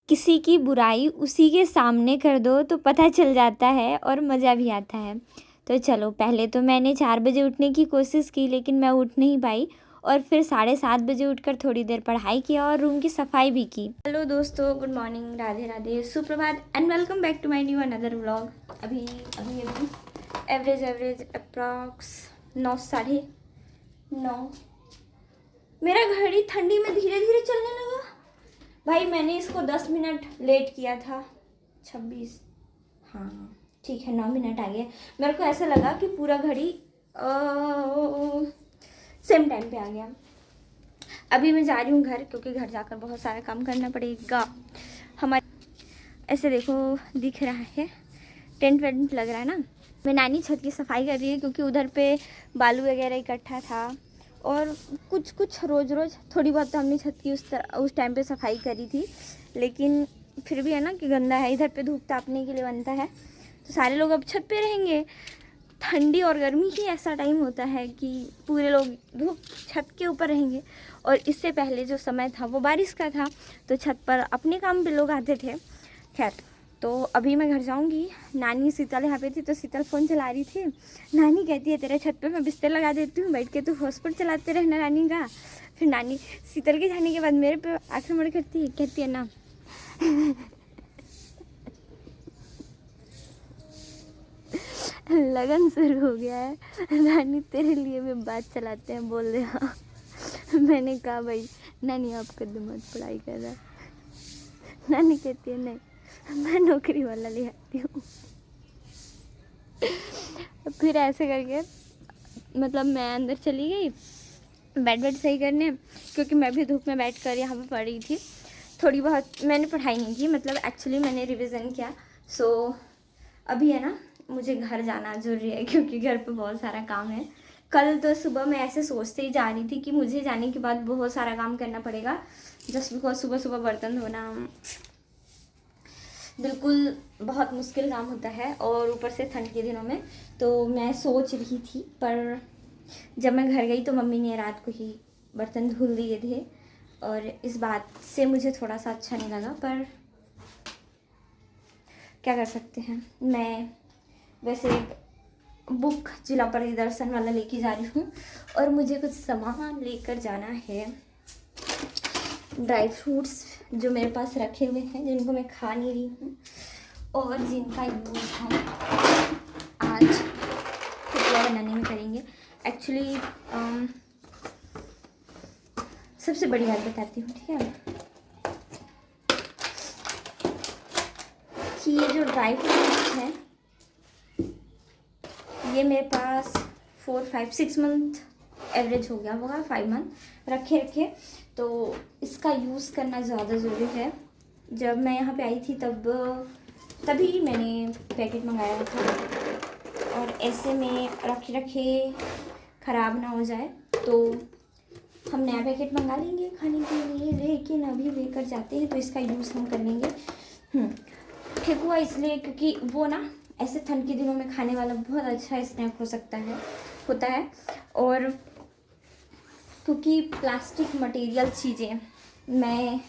किसी की बुराई उसी के सामने कर दो तो पता चल जाता है और मज़ा भी आता है। तो चलो, पहले तो मैंने 4 बजे उठने की कोशिश की, लेकिन मैं उठ नहीं पाई और फिर 7:30 बजे उठकर थोड़ी देर पढ़ाई किया और रूम की सफाई भी की। हेलो दोस्तों, गुड मॉर्निंग, राधे राधे, सुप्रभात and welcome back to my new another vlog. अभी एवरेज अप्रॉक्स 9, 9:30। मेरा घड़ी ठंडी में धीरे धीरे चलने लगा। भाई मैंने इसको 10 मिनट लेट किया था, 26, हाँ ठीक है, 9 मिनट आ गए। मेरे को ऐसा लगा कि पूरा घड़ी सेम टाइम पे आ गया। अभी मैं जा रही हूँ घर, क्योंकि घर जाकर बहुत सारा काम करना पड़ेगा। हमारे ऐसे देखो दिख रहा है, टेंट वेंट लग रहा है ना। मैं नानी छत की सफाई कर रही है, क्योंकि उधर पे बालू वगैरह इकट्ठा था और कुछ रोज़ थोड़ी बहुत तो हमने छत की उस टाइम पे सफाई करी थी, लेकिन फिर भी है ना कि गंदा है। इधर पे धूप तापने के लिए बनता है, तो सारे लोग अब छत पे रहेंगे। ठंडी और गर्मी ही ऐसा टाइम होता है कि पूरे लोग धूप छत के ऊपर रहेंगे। और इससे पहले जो समय था वो बारिश का था, तो छत पर अपने काम पे लोग आते थे। खैर, तो अभी मैं घर जाऊंगी। नानी शीतल यहाँ पे थी, तो शीतल फ़ोन चला रही थी। नानी कहती है तेरे छत पे मैं बिस्तर लगा देती हूँ, बैठ के तू हॉटस्पॉट चलाते रहना नानी का। फिर नानी शीतल के जाने के बाद मेरे पे आक्रमण कहती है ना लगन शुरू हो गया है। नानी तेरे लिए भी बात चलाते हैं, बोल दे हाँ। मैंने कहा भाई नानी आपका दिमाग पढ़ाई कर रहा है। नानी कहती है नहीं, मैं नौकरी वाला ले आती हूँ। फिर ऐसे करके मतलब मैं अंदर चली गई बेड सही करने, क्योंकि मैं भी धूप में बैठ कर यहाँ पे पढ़ रही थी। थोड़ी बहुत मैंने पढ़ाई नहीं की, मतलब एक्चुअली मैंने रिवीजन किया। सो अभी है ना मुझे घर जाना जरूरी है, क्योंकि घर पे बहुत सारा काम है। कल तो सुबह मैं ऐसे सोचते ही जा रही थी कि मुझे जाने के बाद बहुत सारा काम करना पड़ेगा, जस्ट बिकॉज सुबह सुबह बर्तन धोना बिल्कुल बहुत मुश्किल काम होता है, और ऊपर से ठंड के दिनों में। तो मैं सोच रही थी, पर जब मैं घर गई तो मम्मी ने रात को ही बर्तन धुल दिए थे, और इस बात से मुझे थोड़ा सा अच्छा नहीं लगा, पर क्या कर सकते हैं। मैं वैसे एक बुक जिला परिदर्शन वाला लेके जा रही हूँ, और मुझे कुछ सामान लेकर जाना है। ड्राई फ्रूट्स जो मेरे पास रखे हुए हैं, जिनको मैं खा नहीं रही हूँ और जिनका यूज़ हम आज खुटिया बनाने में करेंगे। एक्चुअली सबसे बड़ी बात बताती हूँ, ठीक है, कि ये जो ड्राई फ्रूट्स हैं ये मेरे पास 4, 5, 6 मंथ एवरेज हो गया होगा, 5 मंथ रखे। तो इसका यूज़ करना ज़्यादा ज़रूरी है। जब मैं यहाँ पे आई थी तभी मैंने पैकेट मंगाया था, और ऐसे में रखे ख़राब ना हो जाए तो हम नया पैकेट मंगा लेंगे खाने के लिए, लेकिन अभी लेकर जाते हैं तो इसका यूज़ हम कर लेंगे। ठीक हुआ इसलिए क्योंकि वो ना ऐसे ठंड के दिनों में खाने वाला बहुत अच्छा स्नैक होता है। और क्योंकि प्लास्टिक मटेरियल चीज़ें मैं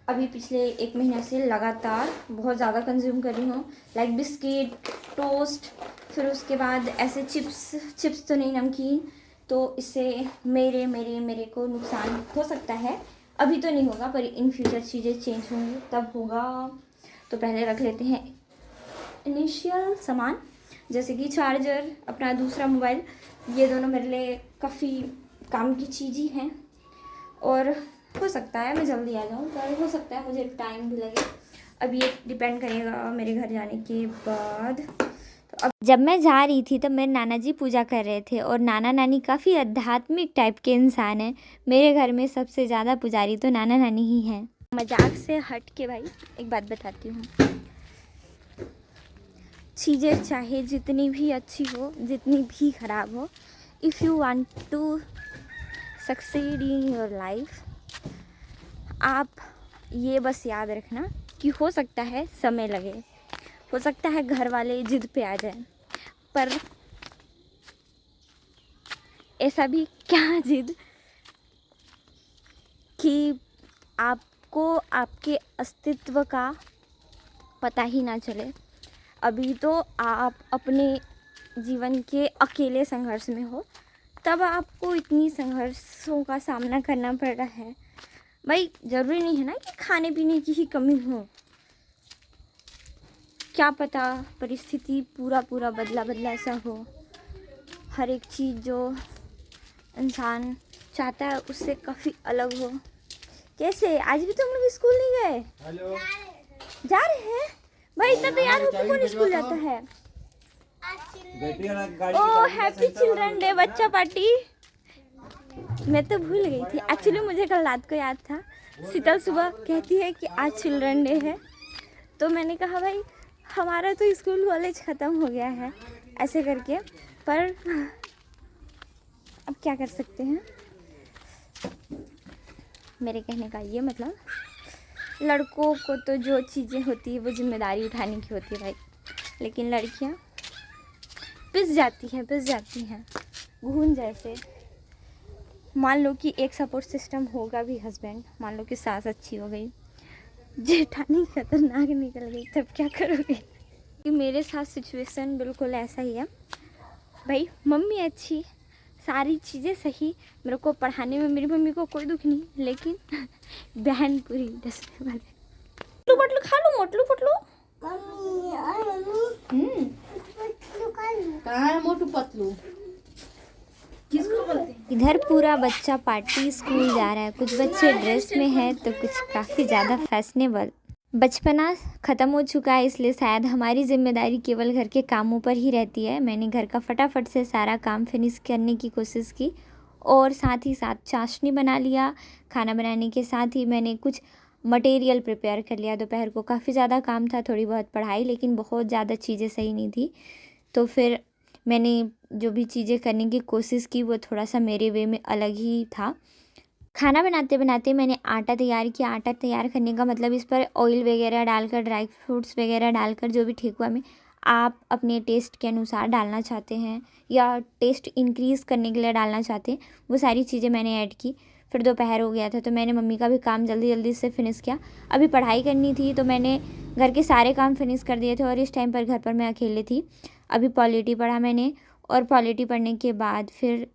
अभी पिछले 1 महीना से लगातार बहुत ज़्यादा कंज्यूम कर रही हूँ, लाइक बिस्किट, टोस्ट, फिर उसके बाद ऐसे चिप्स तो नहीं, नमकीन। तो इससे मेरे को नुकसान हो सकता है। अभी तो नहीं होगा, पर इन फ्यूचर चीज़ें चेंज होंगी तब होगा। तो पहले रख लेते हैं इनिशियल सामान, जैसे कि चार्जर, अपना दूसरा मोबाइल। ये दोनों मेरे लिए काफ़ी काम की चीज़ ही हैं, और हो सकता है मैं जल्दी आ जाऊँ, पर हो सकता है मुझे टाइम भी लगे। अब ये डिपेंड करेगा मेरे घर जाने के बाद। तो अब जब मैं जा रही थी तब मेरे नाना जी पूजा कर रहे थे, और नाना नानी काफ़ी आध्यात्मिक टाइप के इंसान हैं। मेरे घर में सबसे ज़्यादा पुजारी तो नाना नानी ही हैं। मजाक से हट के भाई एक बात बताती हूँ, चीज़ें चाहे जितनी भी अच्छी हो, जितनी भी ख़राब हो, if you want to succeed in your life, आप ये बस याद रखना कि हो सकता है समय लगे, हो सकता है घर वाले जिद पे आ जाएं, पर ऐसा भी क्या जिद कि आप आपको आपके अस्तित्व का पता ही ना चले। अभी तो आप अपने जीवन के अकेले संघर्ष में हो, तब आपको इतनी संघर्षों का सामना करना पड़ रहा है। भाई ज़रूरी नहीं है ना कि खाने पीने की ही कमी हो, क्या पता परिस्थिति पूरा बदला सा हो। हर एक चीज़ जो इंसान चाहता है उससे काफ़ी अलग हो। कैसे आज भी तुम लोग स्कूल नहीं गए? हेलो, जा रहे हैं? भाई इतना तैयार होकर कौन स्कूल जाता है? ओह हैप्पी चिल्ड्रन डे बच्चा पार्टी। मैं तो भूल गई थी एक्चुअली, मुझे कल रात को याद था। शीतल सुबह कहती है कि आज चिल्ड्रन डे है, तो मैंने कहा भाई हमारा तो स्कूल कॉलेज ख़त्म हो गया है ऐसे करके, पर अब क्या कर सकते हैं। मेरे कहने का ये मतलब, लड़कों को तो जो चीज़ें होती है वो जिम्मेदारी उठाने की होती है भाई, लेकिन लड़कियां पिस जाती हैं घून जैसे। मान लो कि एक सपोर्ट सिस्टम होगा भी हस्बैंड, मान लो कि सास अच्छी हो गई, जेठानी खतरनाक निकल गई, तब क्या करोगे? कि मेरे साथ सिचुएशन बिल्कुल ऐसा ही है भाई। मम्मी अच्छी, सारी चीज़ें सही, मेरे को पढ़ाने में मेरी मम्मी को कोई दुख नहीं, लेकिन बहन पूरी डसने वाले। मोटलू पटलू खा लो, मोटलू पटलू। कहाँ है मोटू पतलू? किसको बोलते हैं? इधर पूरा बच्चा पार्टी स्कूल जा रहा है। कुछ बच्चे ड्रेस में है तो कुछ काफ़ी ज़्यादा फैशनेबल। बचपना ख़त्म हो चुका है, इसलिए शायद हमारी जिम्मेदारी केवल घर के कामों पर ही रहती है। मैंने घर का फटाफट से सारा काम फिनिश करने की कोशिश की और साथ ही साथ चाशनी बना लिया। खाना बनाने के साथ ही मैंने कुछ मटेरियल प्रिपेयर कर लिया। दोपहर को काफ़ी ज़्यादा काम था, थोड़ी बहुत पढ़ाई, लेकिन बहुत ज़्यादा चीज़ें सही नहीं थी, तो फिर मैंने जो भी चीज़ें करने की कोशिश की वो थोड़ा सा मेरे वे में अलग ही था। खाना बनाते बनाते मैंने आटा तैयार किया। आटा तैयार करने का मतलब इस पर ऑयल वगैरह डालकर, ड्राई फ्रूट्स वगैरह डालकर, जो भी ठेकुआ में आप अपने टेस्ट के अनुसार डालना चाहते हैं या टेस्ट इंक्रीज़ करने के लिए डालना चाहते हैं, वो सारी चीज़ें मैंने ऐड की। फिर दोपहर हो गया था तो मैंने मम्मी का भी काम जल्दी जल्दी से फिनिश किया। अभी पढ़ाई करनी थी तो मैंने घर के सारे काम फिनिश कर दिए थे और इस टाइम पर घर पर मैं अकेले थी। अभी पॉलिटी पढ़ा मैंने और पॉलिटी पढ़ने के बाद फिर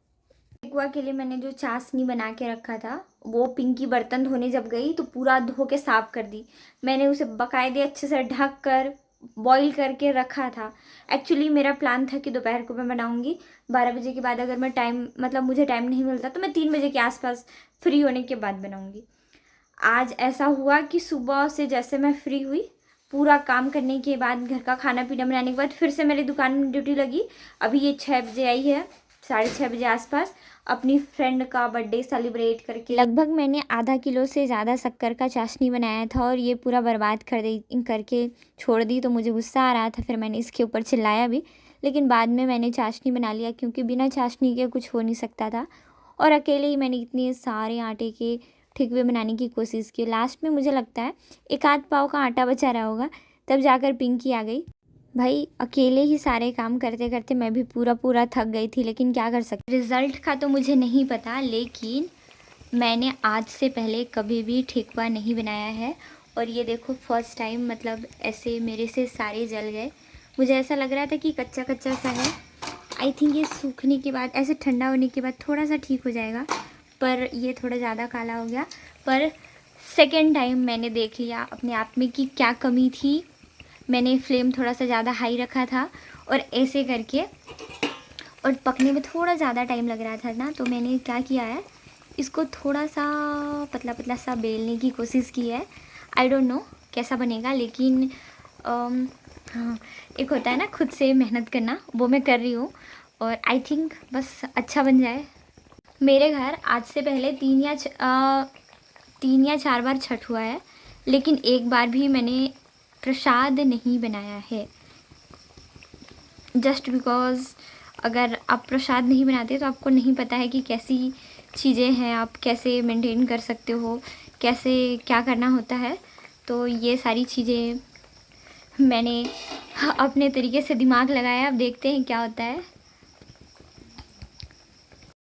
ठेकुआ के लिए मैंने जो चाशनी बना के रखा था वो पिंकी बर्तन धोने जब गई तो पूरा धो के साफ़ कर दी। मैंने उसे बाकायदे अच्छे से ढक कर बॉईल करके रखा था। एक्चुअली मेरा प्लान था कि दोपहर को मैं बनाऊंगी 12 बजे के बाद, अगर मैं टाइम मतलब मुझे टाइम नहीं मिलता तो मैं 3 बजे के आसपास फ्री होने के बाद बनाऊंगी। आज ऐसा हुआ कि सुबह से जैसे मैं फ्री हुई, पूरा काम करने के बाद, घर का खाना पीना बनाने के बाद फिर से मेरी दुकान में ड्यूटी लगी। अभी ये 6 बजे आई है, 6:30 बजे आसपास, अपनी फ्रेंड का बर्थडे सेलिब्रेट करके। लगभग मैंने आधा किलो से ज़्यादा शक्कर का चाशनी बनाया था और ये पूरा बर्बाद करके छोड़ दी, तो मुझे गुस्सा आ रहा था। फिर मैंने इसके ऊपर चिल्लाया भी, लेकिन बाद में मैंने चाशनी बना लिया क्योंकि बिना चाशनी के कुछ हो नहीं सकता था। और अकेले ही मैंने इतने सारे आटे के ठेकुए बनाने की कोशिश की। लास्ट में मुझे लगता है 1 आध पाव का आटा बचा रहा होगा, तब जाकर पिंकी आ गई। भाई अकेले ही सारे काम करते करते मैं भी पूरा थक गई थी, लेकिन क्या कर सकते। रिज़ल्ट का तो मुझे नहीं पता, लेकिन मैंने आज से पहले कभी भी ठेकुआ नहीं बनाया है और ये देखो फर्स्ट टाइम, मतलब ऐसे मेरे से सारे जल गए। मुझे ऐसा लग रहा था कि कच्चा कच्चा सा है। आई थिंक ये सूखने के बाद, ऐसे ठंडा होने के बाद थोड़ा सा ठीक हो जाएगा, पर ये थोड़ा ज़्यादा काला हो गया। पर सेकेंड टाइम मैंने देख लिया अपने आप में कि क्या कमी थी। मैंने फ्लेम थोड़ा सा ज़्यादा हाई रखा था और ऐसे करके, और पकने में थोड़ा ज़्यादा टाइम लग रहा था ना, तो मैंने क्या किया है, इसको थोड़ा सा पतला सा बेलने की कोशिश की है। आई डोंट नो कैसा बनेगा, लेकिन हाँ, एक होता है ना खुद से मेहनत करना, वो मैं कर रही हूँ और आई थिंक बस अच्छा बन जाए। मेरे घर आज से पहले 3 या 4 बार छठ हुआ है, लेकिन एक बार भी मैंने प्रसाद नहीं बनाया है। जस्ट बिकॉज़ अगर आप प्रसाद नहीं बनाते तो आपको नहीं पता है कि कैसी चीज़ें हैं, आप कैसे मेंटेन कर सकते हो, कैसे क्या करना होता है। तो ये सारी चीज़ें मैंने अपने तरीके से दिमाग लगाया, अब देखते हैं क्या होता है।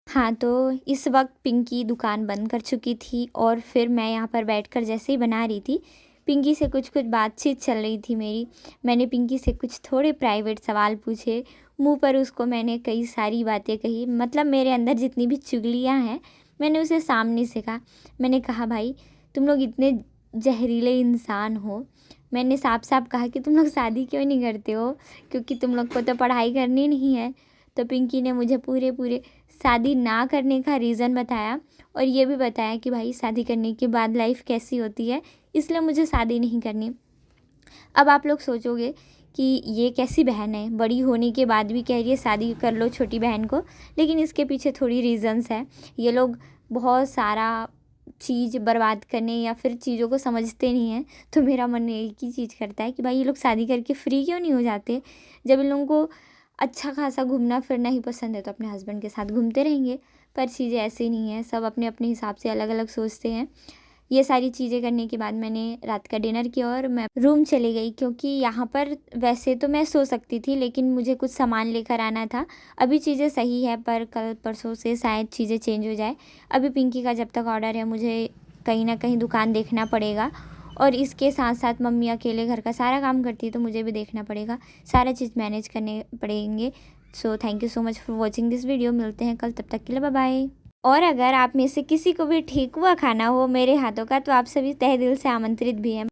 हाँ, तो इस वक्त पिंकी दुकान बंद कर चुकी थी और फिर मैं यहाँ पर बैठकर जैसे ही बना रही थी, पिंकी से कुछ बातचीत चल रही थी मेरी। मैंने पिंकी से कुछ थोड़े प्राइवेट सवाल पूछे, मुंह पर उसको मैंने कई सारी बातें कही, मतलब मेरे अंदर जितनी भी चुगलियाँ हैं मैंने उसे सामने से कहा। मैंने कहा भाई तुम लोग इतने जहरीले इंसान हो। मैंने साफ साफ कहा कि तुम लोग शादी क्यों नहीं करते हो, क्योंकि तुम लोग को तो पढ़ाई करनी नहीं है। तो पिंकी ने मुझे पूरे शादी ना करने का रीज़न बताया और ये भी बताया कि भाई शादी करने के बाद लाइफ कैसी होती है, इसलिए मुझे शादी नहीं करनी। अब आप लोग सोचोगे कि ये कैसी बहन है, बड़ी होने के बाद भी कह रही है शादी कर लो छोटी बहन को, लेकिन इसके पीछे थोड़ी रीज़न्स है। ये लोग बहुत सारा चीज़ बर्बाद करने या फिर चीज़ों को समझते नहीं हैं। तो मेरा मन एक ही चीज़ करता है कि भाई ये लोग शादी करके फ्री क्यों नहीं हो जाते। जब इन लोगों को अच्छा खासा घूमना फिरना ही पसंद है तो अपने हस्बैंड के साथ घूमते रहेंगे, पर चीज़ें ऐसी नहीं हैं। सब अपने अपने हिसाब से अलग अलग सोचते हैं। ये सारी चीज़ें करने के बाद मैंने रात का डिनर किया और मैं रूम चली गई, क्योंकि यहाँ पर वैसे तो मैं सो सकती थी लेकिन मुझे कुछ सामान लेकर आना था। अभी चीज़ें सही है पर कल परसों से शायद चीज़ें चेंज हो जाए। अभी पिंकी का जब तक ऑर्डर है मुझे कहीं ना कहीं दुकान देखना पड़ेगा, और इसके साथ साथ मम्मी अकेले घर का सारा काम करती है तो मुझे भी देखना पड़ेगा, सारा चीज़ मैनेज करने पड़ेंगे। So thank you so much for watching this video. मिलते हैं कल, तब तक के लिए बाय बाय। और अगर आप में से किसी को भी ठेकुआ खाना हो मेरे हाथों का तो आप सभी तहे दिल से आमंत्रित भी हैं।